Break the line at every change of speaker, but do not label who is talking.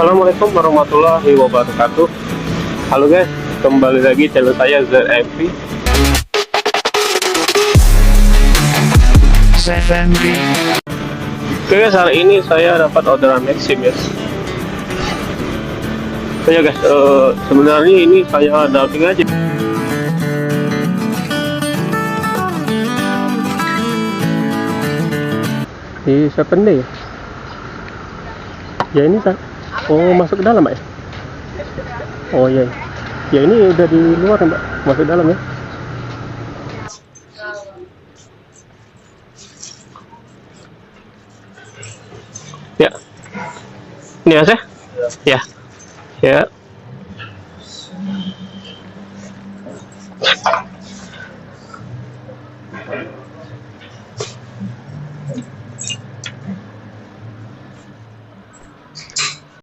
Assalamualaikum warahmatullahi wabarakatuh. Halo guys, kembali lagi channel saya ZMV. Oke guys, hari ini saya dapat orderan Maxim guys. So ya guys, sebenarnya ini saya dubbing aja. Di 7 ya? Ya ini tak. Oh, masuk ke dalam, Mbak ya? Oh iya. Ya ini udah di luar, Mbak. Masuk dalam ya. Ya. Ini Mas ya? Ya. Ya.